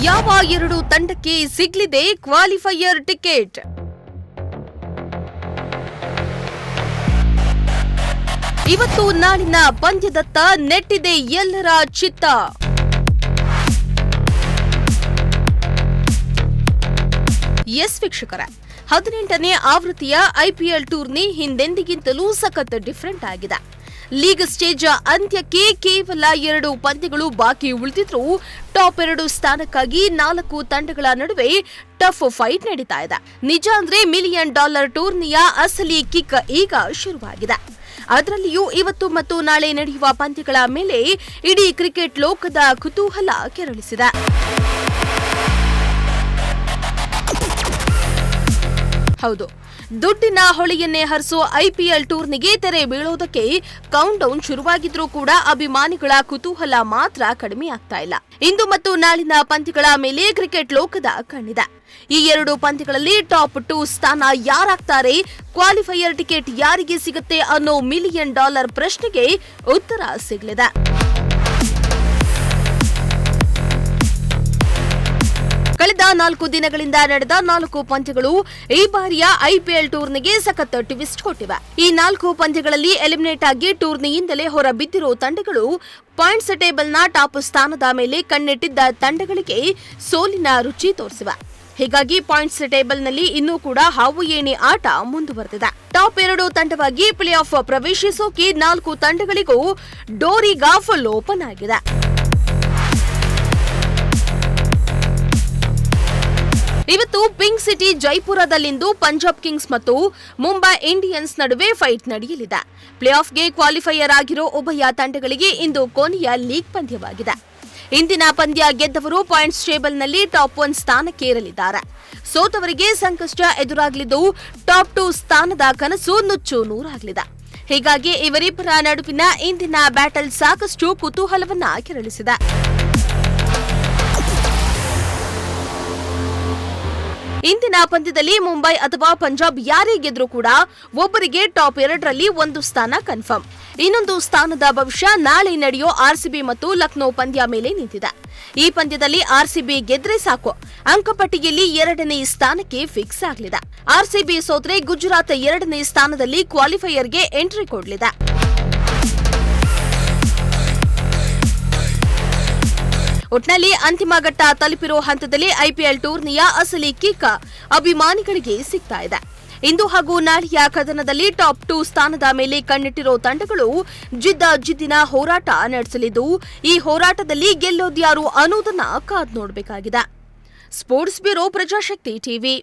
ಯಾವ ಎರಡು ತಂಡಕ್ಕೆ ಸಿಗಲಿದೆ ಕ್ವಾಲಿಫೈಯರ್ ಟಿಕೆಟ್? ಇವತ್ತು ನಾಳಿನ ಪಂದ್ಯದತ್ತ ನೆಟ್ಟಿದೆ ಎಲ್ಲರ ಚಿತ್ತ. ಎಸ್ ವೀಕ್ಷಕರೇ, 18ನೇ ಆವೃತ್ತಿಯ ಐಪಿಎಲ್ ಟೂರ್ನಿ ಹಿಂದೆಂದಿಗಿಂತಲೂ ಸಖತ್ ಡಿಫರೆಂಟ್ ಆಗಿದೆ. ಲೀಗ್ ಸ್ಟೇಜ್ ಅಂತ್ಯಕ್ಕೆ ಕೇವಲ 2 ಪಂದ್ಯಗಳು ಬಾಕಿ ಉಳಿದಿದ್ರೂ ಟಾಪ್ 2 ಸ್ಥಾನಕ್ಕಾಗಿ 4 ತಂಡಗಳ ನಡುವೆ ಟಫ್ ಫೈಟ್ ನಡೀತಾ ಇದೆ. ನಿಜ ಅಂದ್ರೆ $1 ಮಿಲಿಯನ್ ಟೂರ್ನಿಯ ಅಸಲಿ ಕಿಕ್ ಈಗ ಶುರುವಾಗಿದೆ. ಅದರಲ್ಲಿಯೂ ಇವತ್ತು ಮತ್ತು ನಾಳೆ ನಡೆಯುವ ಪಂದ್ಯಗಳ ಮೇಲೆ ಇಡೀ ಕ್ರಿಕೆಟ್ ಲೋಕದ ಕುತೂಹಲ ಕೆರಳಿಸಿದೆ. ಹೌದು, ದುಡ್ಡಿನ ಹೊಳೆಯನ್ನೇ ಹರಿಸೋ ಐಪಿಎಲ್ ಟೂರ್ನಿಗೆ ತೆರೆ ಬೀಳೋದಕ್ಕೆ ಕೌಂಟ್ ಡೌನ್ ಶುರುವಾಗಿದ್ರೂ ಕೂಡ ಅಭಿಮಾನಿಗಳ ಕುತೂಹಲ ಮಾತ್ರ ಕಡಿಮೆ ಆಗ್ತಾ ಇಲ್ಲ. ಇಂದು ಮತ್ತು ನಾಳಿನ ಪಂದ್ಯಗಳ ಮೇಲೆ ಕ್ರಿಕೆಟ್ ಲೋಕದ ಕಣ್ಣಿದೆ. ಈ 2 ಪಂದ್ಯಗಳಲ್ಲಿ ಟಾಪ್ 2 ಸ್ಥಾನ ಯಾರಾಗ್ತಾರೆ, ಕ್ವಾಲಿಫೈಯರ್ ಟಿಕೆಟ್ ಯಾರಿಗೆ ಸಿಗುತ್ತೆ ಅನ್ನೋ $1 ಮಿಲಿಯನ್ ಪ್ರಶ್ನೆಗೆ ಉತ್ತರ ಸಿಗಲಿದೆ. ಕಳೆದ 4 ದಿನಗಳಿಂದ ನಡೆದ 4 ಪಂದ್ಯಗಳು ಈ ಬಾರಿಯ ಐಪಿಎಲ್ ಟೂರ್ನಿಗೆ ಸಖತ್ ಟ್ವಿಸ್ಟ್ ಕೊಟ್ಟಿವೆ. ಈ 4 ಪಂದ್ಯಗಳಲ್ಲಿ ಎಲಿಮಿನೇಟ್ ಆಗಿ ಟೂರ್ನಿಯಿಂದಲೇ ಹೊರಬಿದ್ದಿರೋ ತಂಡಗಳು ಪಾಯಿಂಟ್ಸ್ ಟೇಬಲ್ನ ಟಾಪ್ ಸ್ಥಾನದ ಮೇಲೆ ಕಣ್ಣಿಟ್ಟಿದ್ದ ತಂಡಗಳಿಗೆ ಸೋಲಿನ ರುಚಿ ತೋರಿಸಿವೆ. ಹೀಗಾಗಿ ಪಾಯಿಂಟ್ಸ್ ಟೇಬಲ್ನಲ್ಲಿ ಇನ್ನೂ ಕೂಡ ಹಾವು ಏಣಿ ಆಟ ಮುಂದುವರೆದಿದೆ. ಟಾಪ್ 2 ತಂಡವಾಗಿ ಪ್ಲೇ ಆಫ್ ಪ್ರವೇಶಿಸೋಕೆ 4 ತಂಡಗಳಿಗೂ ಡೋರ್ ಈಗ ಫುಲ್ ಓಪನ್ ಆಗಿದೆ. ಇವತ್ತು ಪಿಂಕ್ ಸಿಟಿ ಜೈಪುರದಲ್ಲಿಂದು ಪಂಜಾಬ್ ಕಿಂಗ್ಸ್ ಮತ್ತು ಮುಂಬೈ ಇಂಡಿಯನ್ಸ್ ನಡುವೆ ಫೈಟ್ ನಡೆಯಲಿದೆ. ಪ್ಲೇ ಆಫ್ಗೆ ಕ್ವಾಲಿಫೈಯರ್ ಆಗಿರೋ ಉಭಯ ತಂಡಗಳಿಗೆ ಇಂದು ಕೊನೆಯ ಲೀಗ್ ಪಂದ್ಯವಾಗಿದೆ. ಇಂದಿನ ಪಂದ್ಯ ಗೆದ್ದವರು ಪಾಯಿಂಟ್ಸ್ ಟೇಬಲ್ನಲ್ಲಿ ಟಾಪ್ 1 ಸ್ಥಾನಕ್ಕೇರಲಿದ್ದಾರೆ. ಸೋತವರಿಗೆ ಸಂಕಷ್ಟ ಎದುರಾಗಲಿದ್ದು ಟಾಪ್ 2 ಸ್ಥಾನದ ಕನಸು ನುಚ್ಚು ನೂರಾಗಲಿದೆ. ಹೀಗಾಗಿ ಇವರಿಬ್ಬರ ನಡುವಿನ ಇಂದಿನ ಬ್ಯಾಟಲ್ ಸಾಕಷ್ಟು ಕುತೂಹಲವನ್ನ ಕೆರಳಿಸಿದೆ. ಇಂದಿನ ಪಂದ್ಯದಲ್ಲಿ ಮುಂಬೈ ಅಥವಾ ಪಂಜಾಬ್ ಯಾರೇ ಗೆದ್ರೂ ಕೂಡ ಒಬ್ಬರಿಗೆ ಟಾಪ್ 2ರಲ್ಲಿ 1 ಸ್ಥಾನ ಕನ್ಫರ್ಮ್. ಇನ್ನೊಂದು ಸ್ಥಾನದ ಭವಿಷ್ಯ ನಾಳೆ ನಡೆಯೋ ಆರ್ಸಿಬಿ ಮತ್ತು ಲಕ್ನೋ ಪಂದ್ಯ ಮೇಲೆ ನಿಂತಿದೆ. ಈ ಪಂದ್ಯದಲ್ಲಿ ಆರ್ಸಿಬಿ ಗೆದ್ರೆ ಸಾಕು, ಅಂಕಪಟ್ಟಿಯಲ್ಲಿ 2ನೇ ಸ್ಥಾನಕ್ಕೆ ಫಿಕ್ಸ್ ಆಗಲಿದೆ. ಆರ್ಸಿಬಿ ಸೋತ್ರೆ ಗುಜರಾತ್ 2ನೇ ಸ್ಥಾನದಲ್ಲಿ ಕ್ವಾಲಿಫೈಯರ್ಗೆ ಎಂಟ್ರಿ ಕೊಡಲಿದೆ. ಒಟ್ನಲ್ಲಿ ಅಂತಿಮ ಘಟ್ಟ ತಲುಪಿರೋ ಹಂತದಲ್ಲಿ ಐಪಿಎಲ್ ಟೂರ್ನಿಯ ಅಸಲಿ ಕಿಕ್ ಅಭಿಮಾನಿಗಳಿಗೆ ಸಿಗ್ತಾ ಇದೆ. ಇಂದು ಹಾಗೂ ನಾಳೆಯ ಕದನದಲ್ಲಿ ಟಾಪ್ 2 ಸ್ಥಾನದ ಮೇಲೆ ಕಣ್ಣಿಟ್ಟಿರೋ ತಂಡಗಳು ಜಿದ್ದಿನ ಹೋರಾಟ ನಡೆಸಲಿದ್ದು ಈ ಹೋರಾಟದಲ್ಲಿ ಗೆಲ್ಲೋದ್ಯಾರು ಅನ್ನೋದನ್ನ ಕಾದ್ ನೋಡಬೇಕಾಗಿದೆ. Sports bureau, Prajashakti TV.